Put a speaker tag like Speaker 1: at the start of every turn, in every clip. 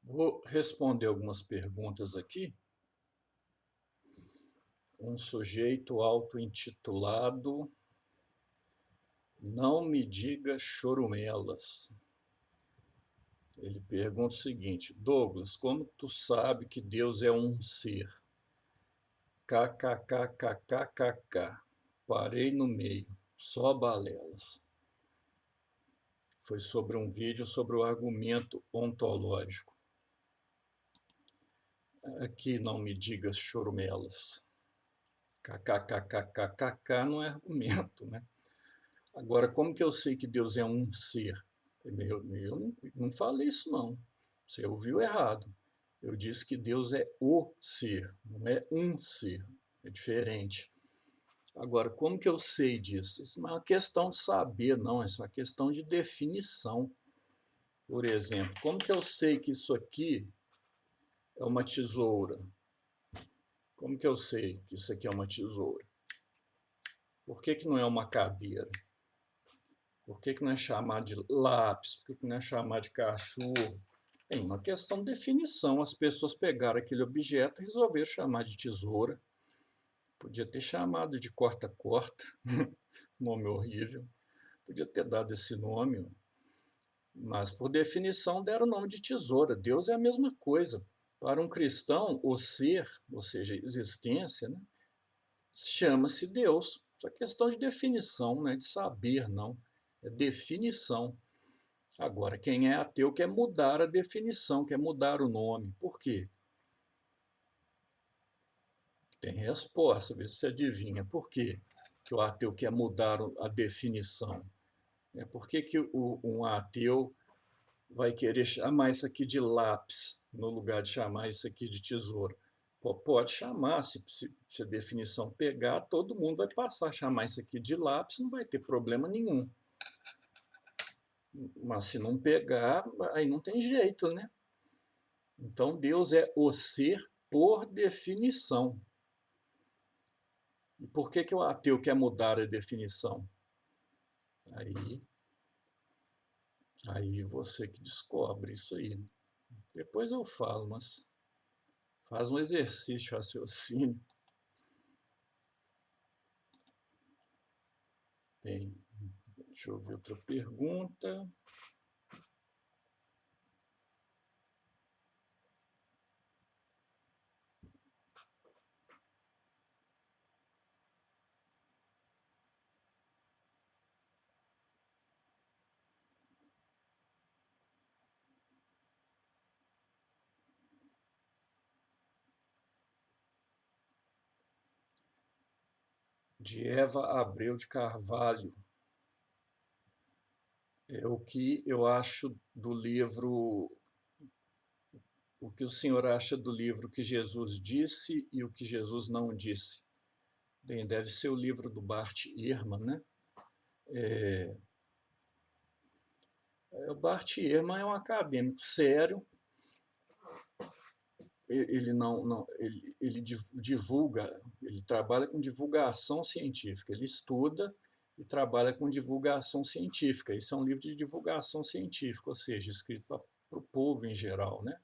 Speaker 1: Vou responder algumas perguntas aqui. Um sujeito auto-intitulado Não Me Diga Chorumelas. Ele pergunta o seguinte: Douglas, como tu sabe que Deus é um ser? KKKKKKK. Parei no meio, só balelas. Foi sobre um vídeo sobre o argumento ontológico. Aqui não me digas chorumelas. KKKKKK não é argumento, né? Agora, como que eu sei que Deus é um ser? Eu não falei isso, não. Você ouviu errado. Eu disse que Deus é o ser, não é um ser. É diferente. Agora, como que eu sei disso? Isso não é uma questão de saber, não. Isso é uma questão de definição. Por exemplo, como que eu sei que isso aqui é uma tesoura? Como que eu sei que isso aqui é uma tesoura? Por que que não é uma cadeira? Por que que não é chamado de lápis? Por que que não é chamado de cachorro? É uma questão de definição. As pessoas pegaram aquele objeto e resolveram chamar de tesoura. Podia ter chamado de corta-corta, nome horrível. Podia ter dado esse nome, mas por definição deram o nome de tesoura. Deus é a mesma coisa. Para um cristão, o ser, ou seja, a existência, né, chama-se Deus. Isso é questão de definição, não é de saber, não. É definição. Agora, quem é ateu quer mudar a definição, quer mudar o nome. Por quê? Tem resposta, vê se você adivinha. Por quê que o ateu quer mudar a definição? Por que que um ateu vai querer chamar isso aqui de lápis, no lugar de chamar isso aqui de tesouro? Pode chamar, se a definição pegar, todo mundo vai passar a chamar isso aqui de lápis, não vai ter problema nenhum. Mas se não pegar, aí não tem jeito, né? Então Deus é o ser por definição. E por que que o ateu quer mudar a definição? Aí, aí você que descobre isso aí. Depois eu falo, mas faz um exercício de raciocínio. Bem, deixa eu ver outra pergunta. De Eva Abreu de Carvalho. É o que eu acho do livro, o que o senhor acha do livro que Jesus disse e o que Jesus não disse? Bem, deve ser o livro do Bart Ehrman, né? O Bart Ehrman é um acadêmico sério. Ele não ele divulga, ele trabalha com divulgação científica, ele estuda e trabalha com divulgação científica. Isso é um livro de divulgação científica, ou seja, escrito para o povo em geral, né?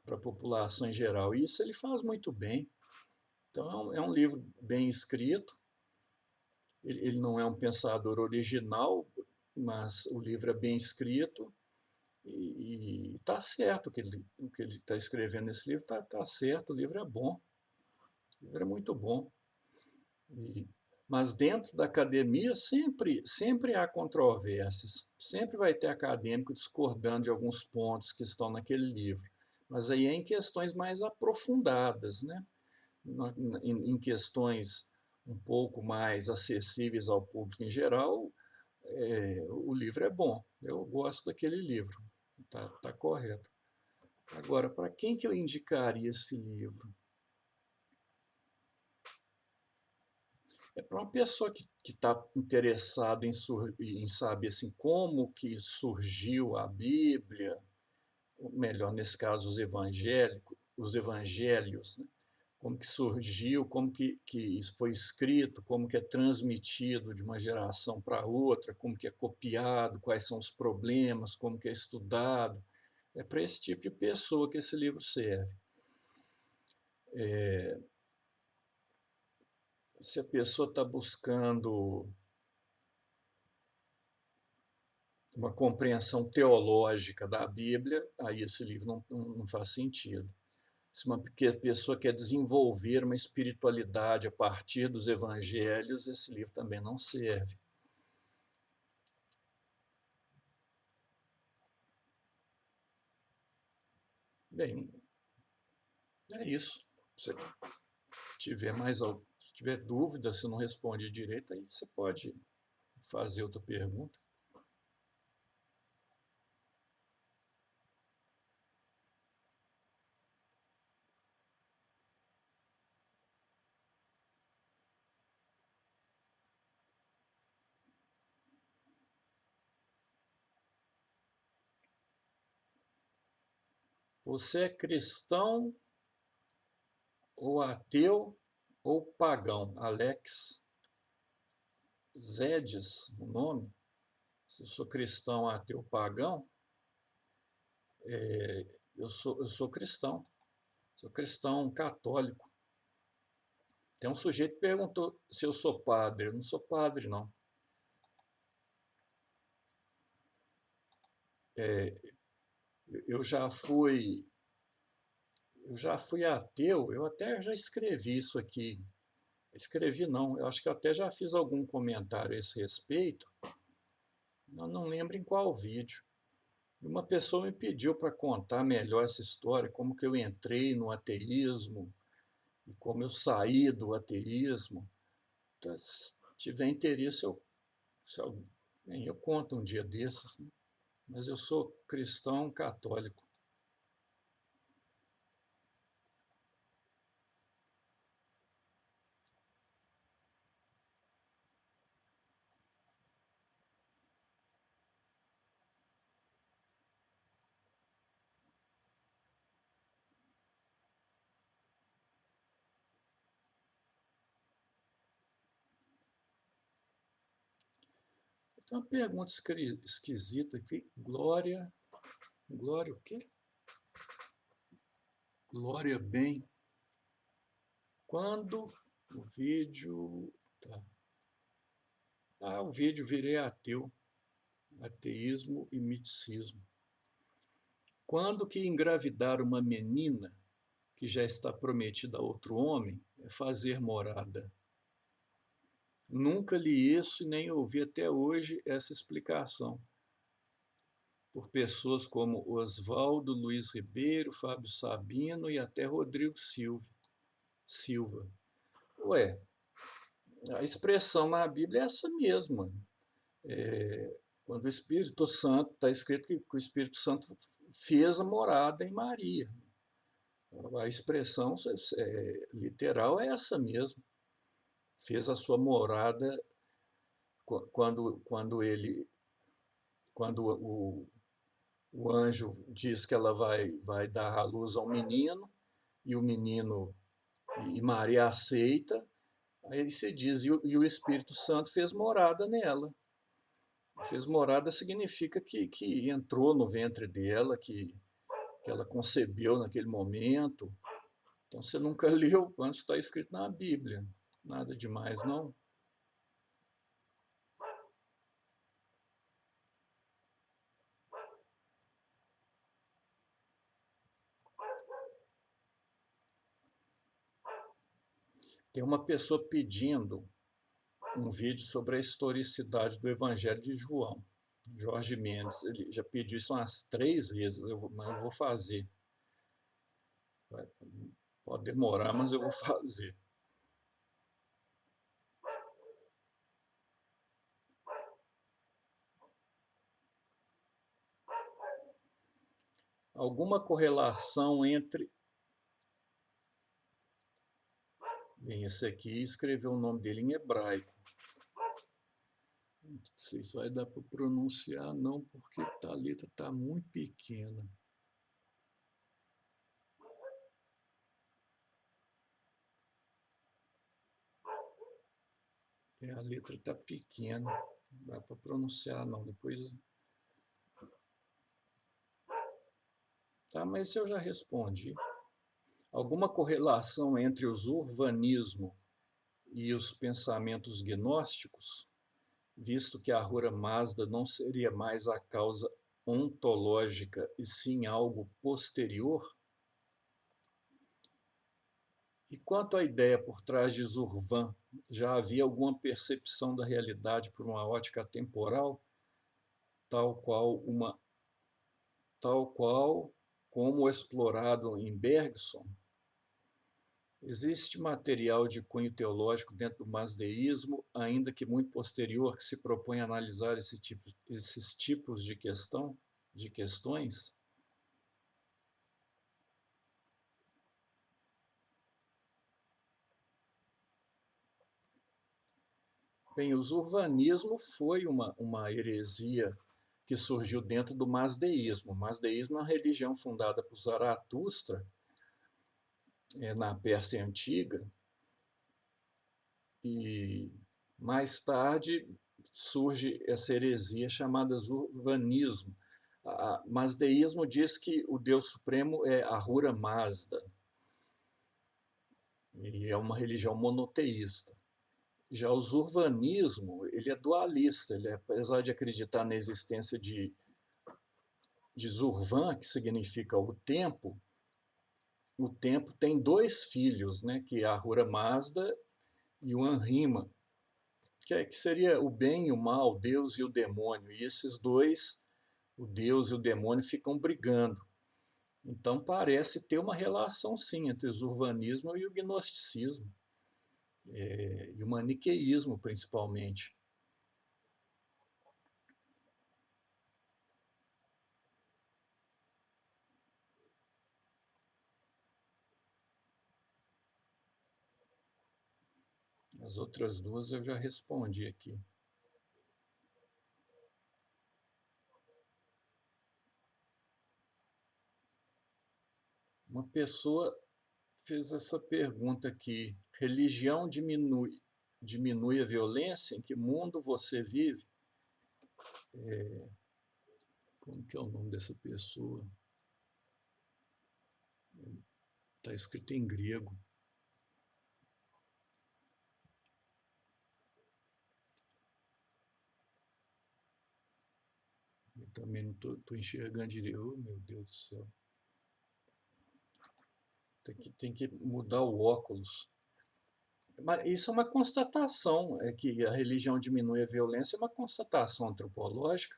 Speaker 1: Para a população em geral. E isso ele faz muito bem. Então é um livro bem escrito. Ele não é um pensador original, mas o livro é bem escrito. E está certo o que ele está escrevendo nesse livro, está certo, o livro é bom, o livro é muito bom. E, mas dentro da academia sempre há controvérsias, sempre vai ter acadêmico discordando de alguns pontos que estão naquele livro, mas aí é em questões mais aprofundadas, né? Em questões um pouco mais acessíveis ao público em geral, o livro é bom, eu gosto daquele livro, tá correto. Agora, para quem que eu indicaria esse livro? É para uma pessoa que está interessada em saber assim, como que surgiu a Bíblia, ou melhor, nesse caso, os evangelhos, né? Como que surgiu, como que isso foi escrito, como que é transmitido de uma geração para outra, como que é copiado, quais são os problemas, como que é estudado. É para esse tipo de pessoa que esse livro serve. Se a pessoa está buscando uma compreensão teológica da Bíblia, aí esse livro não faz sentido. Se uma pessoa quer desenvolver uma espiritualidade a partir dos evangelhos, esse livro também não serve. Bem, é isso. Se tiver se tiver dúvida, se não responde direito, aí você pode fazer outra pergunta. Você é cristão ou ateu ou pagão? Alex Zedes, o nome. Se eu sou cristão, ateu, pagão, eu sou cristão. Sou cristão católico. Tem um sujeito que perguntou se eu sou padre. Eu não sou padre, não. Eu já fui, eu já fui ateu. Eu até já escrevi isso aqui. Escrevi não. Eu acho que eu até já fiz algum comentário a esse respeito. Eu não lembro em qual vídeo. Uma pessoa me pediu para contar melhor essa história, como que eu entrei no ateísmo e como eu saí do ateísmo. Então, se tiver interesse, eu conto um dia desses, né? Mas eu sou cristão católico. Tem uma pergunta esquisita aqui. Glória o quê? Glória bem. Quando o vídeo... Tá. O vídeo virei ateu. Ateísmo e miticismo. Quando que engravidar uma menina que já está prometida a outro homem é fazer morada? Nunca li isso e nem ouvi até hoje essa explicação, por pessoas como Oswaldo Luiz Ribeiro, Fábio Sabino e até Rodrigo Silva. Ué, a expressão na Bíblia é essa mesma. Quando o Espírito Santo, está escrito que o Espírito Santo fez a morada em Maria. A expressão literal é essa mesmo. Fez a sua morada quando o anjo diz que ela vai dar à luz a um menino, e o menino, e Maria aceita, aí se diz, e o Espírito Santo fez morada nela. Fez morada significa que entrou no ventre dela, que ela concebeu naquele momento. Então você nunca leu quando está escrito na Bíblia. Nada demais, não. Tem uma pessoa pedindo um vídeo sobre a historicidade do Evangelho de João. Jorge Mendes, ele já pediu isso umas 3 vezes, mas eu vou fazer. Pode demorar, mas eu vou fazer. Alguma correlação entre... Bem, esse aqui escreveu o nome dele em hebraico. Não sei se vai dar para pronunciar, não, porque a letra está muito pequena. A letra está pequena, não dá para pronunciar, não. Depois Tá, mas isso eu já respondi. Alguma correlação entre os urbanismo e os pensamentos gnósticos, visto que a Ahura Mazda não seria mais a causa ontológica e sim algo posterior? E quanto à ideia por trás de Zurvan, já havia alguma percepção da realidade por uma ótica temporal, tal qual uma tal qual como explorado em Bergson? Existe material de cunho teológico dentro do masdeísmo, ainda que muito posterior, que se propõe a analisar esses tipos de questões? Bem, o zurvanismo foi uma heresia que surgiu dentro do masdeísmo. O masdeísmo é uma religião fundada por Zaratustra, na Pérsia Antiga, e mais tarde surge essa heresia chamada zurvanismo. O masdeísmo diz que o Deus Supremo é Ahura Mazda, e é uma religião monoteísta. Já o zurvanismo, ele é dualista, ele, apesar de acreditar na existência de Zurvan, que significa o tempo tem dois filhos, né, que é a Ahura Mazda e o Anrima, que seria o bem e o mal, Deus e o demônio. E esses dois, o Deus e o demônio, ficam brigando. Então parece ter uma relação, sim, entre o zurvanismo e o gnosticismo, e o maniqueísmo, principalmente. As outras duas eu já respondi aqui. Uma pessoa fez essa pergunta aqui: religião diminui a violência? Em que mundo você vive? Como que é o nome dessa pessoa? Está escrito em grego. Eu também não estou enxergando direito. Oh, meu Deus do céu. Tem que mudar o óculos. Mas isso é uma constatação, é que a religião diminui a violência, é uma constatação antropológica,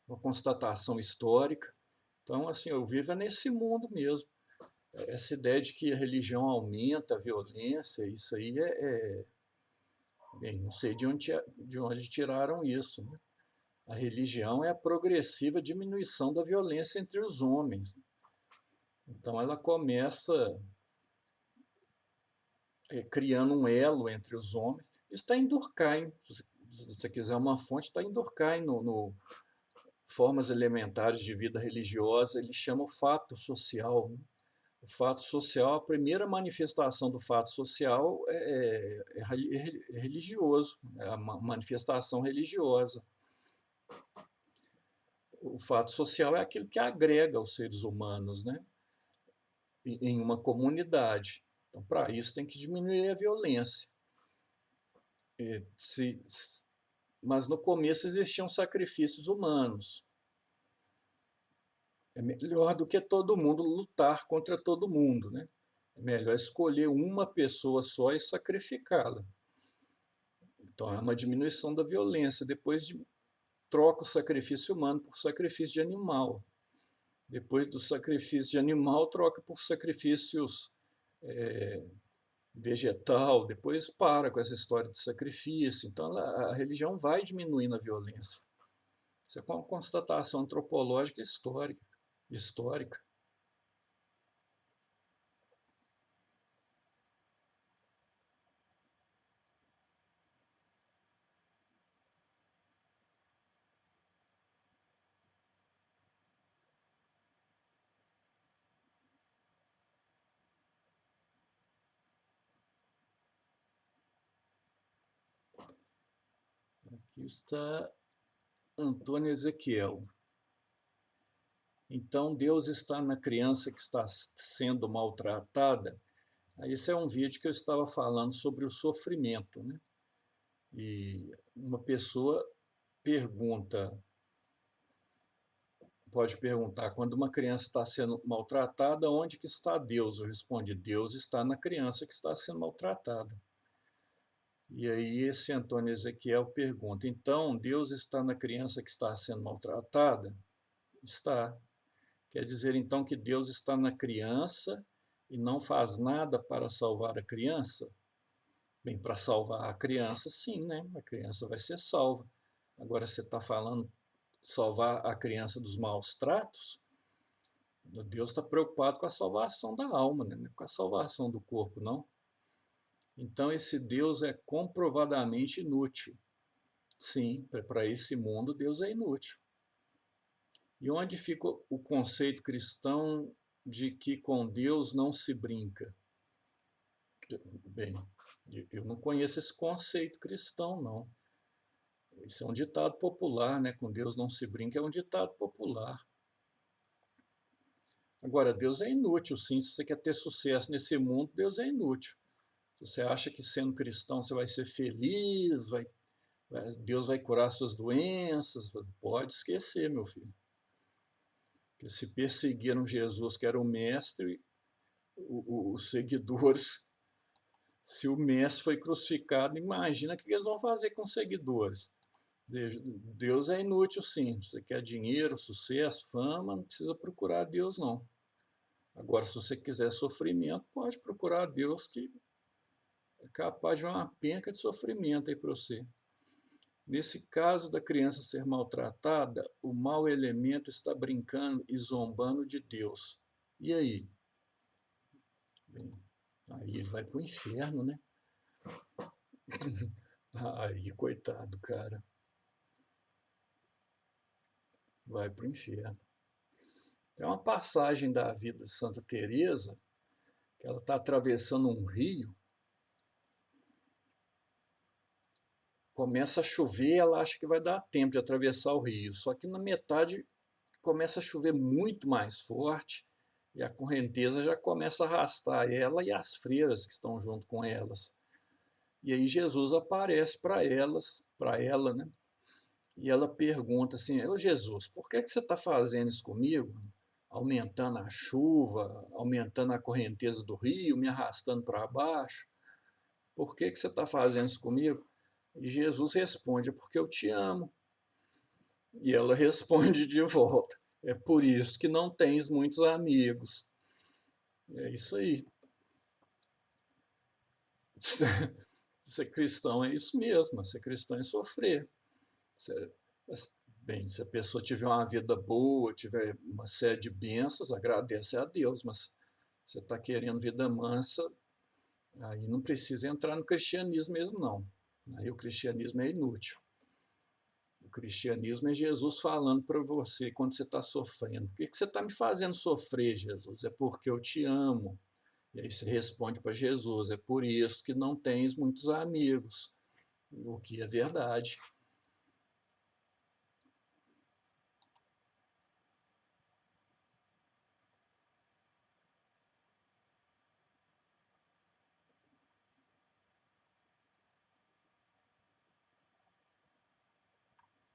Speaker 1: uma constatação histórica. Então, assim, eu vivo nesse mundo mesmo. Essa ideia de que a religião aumenta a violência, isso aí bem, não sei de onde tiraram isso, né? A religião é a progressiva diminuição da violência entre os homens. Então, ela começa criando um elo entre os homens. Isso está em Durkheim. Se você quiser uma fonte, está em Durkheim, no Formas Elementares de Vida Religiosa. Ele chama o fato social, né? O fato social, a primeira manifestação do fato social é religioso, é a manifestação religiosa. O fato social é aquilo que agrega os seres humanos, né, em uma comunidade. Então, para isso, tem que diminuir a violência. Se, mas no começo existiam sacrifícios humanos. É melhor do que todo mundo lutar contra todo mundo, né? É melhor escolher uma pessoa só e sacrificá-la. Então é uma diminuição da violência. Depois troca o sacrifício humano por sacrifício de animal. Depois do sacrifício de animal, troca por sacrifícios vegetal. Depois para com essa história de sacrifício. Então a religião vai diminuindo a violência. Isso é uma constatação antropológica histórica. Aqui está Antônio Ezequiel. Então, Deus está na criança que está sendo maltratada. Esse é um vídeo que eu estava falando sobre o sofrimento, né? E uma pessoa pergunta, pode perguntar, quando uma criança está sendo maltratada, onde que está Deus? Eu respondi, Deus está na criança que está sendo maltratada. E aí esse Antônio Ezequiel pergunta, então Deus está na criança que está sendo maltratada? Está. Quer dizer então que Deus está na criança e não faz nada para salvar a criança? Bem, para salvar a criança, sim, né? A criança vai ser salva. Agora você está falando salvar a criança dos maus tratos? Deus está preocupado com a salvação da alma, né? Não é com a salvação do corpo, não. Então esse Deus é comprovadamente inútil. Sim, para esse mundo Deus é inútil. E onde fica o conceito cristão de que com Deus não se brinca? Bem, eu não conheço esse conceito cristão, não. Isso é um ditado popular, né? Com Deus não se brinca, é um ditado popular. Agora, Deus é inútil, sim. Se você quer ter sucesso nesse mundo, Deus é inútil. Se você acha que sendo cristão você vai ser feliz, Deus vai curar suas doenças, pode esquecer, meu filho. Porque se perseguiram Jesus, que era o mestre, os seguidores, se o mestre foi crucificado, imagina o que eles vão fazer com os seguidores. Deus é inútil, sim. Você quer dinheiro, sucesso, fama, não precisa procurar Deus, não. Agora, se você quiser sofrimento, pode procurar Deus, que é capaz de uma penca de sofrimento aí para você. Nesse caso da criança ser maltratada, o mau elemento está brincando e zombando de Deus. E aí? Bem, aí ele vai para o inferno, né? Aí, coitado, cara. Vai para o inferno. Tem uma passagem da vida de Santa Teresa que ela está atravessando um rio, começa a chover, ela acha que vai dar tempo de atravessar o rio, só que na metade começa a chover muito mais forte e a correnteza já começa a arrastar ela e as freiras que estão junto com elas. E aí Jesus aparece para ela, né? E ela pergunta assim, ô Jesus, por que você está fazendo isso comigo? Aumentando a chuva, aumentando a correnteza do rio, me arrastando para baixo. Por que você está fazendo isso comigo? E Jesus responde, é porque eu te amo. E ela responde de volta, é por isso que não tens muitos amigos. É isso aí. Ser cristão é isso mesmo, ser cristão é sofrer. Bem, se a pessoa tiver uma vida boa, tiver uma série de bênçãos, agradece a Deus, mas você está querendo vida mansa, aí não precisa entrar no cristianismo mesmo, não. Aí o cristianismo é inútil. O cristianismo é Jesus falando para você quando você está sofrendo. Por que você está me fazendo sofrer, Jesus? É porque eu te amo. E aí você responde para Jesus, é por isso que não tens muitos amigos. O que é verdade.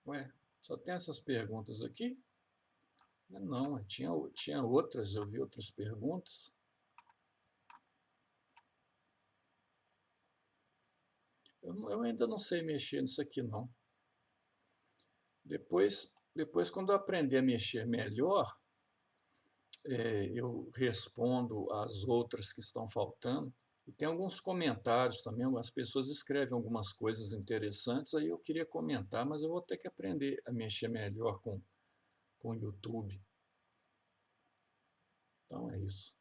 Speaker 1: Ué, só tem essas perguntas aqui? Não, tinha outras, eu vi outras perguntas. Eu ainda não sei mexer nisso aqui, não. Depois quando eu aprender a mexer melhor, eu respondo as outras que estão faltando. E tem alguns comentários também, algumas pessoas escrevem algumas coisas interessantes, aí eu queria comentar, mas eu vou ter que aprender a mexer melhor com o YouTube. Então é isso.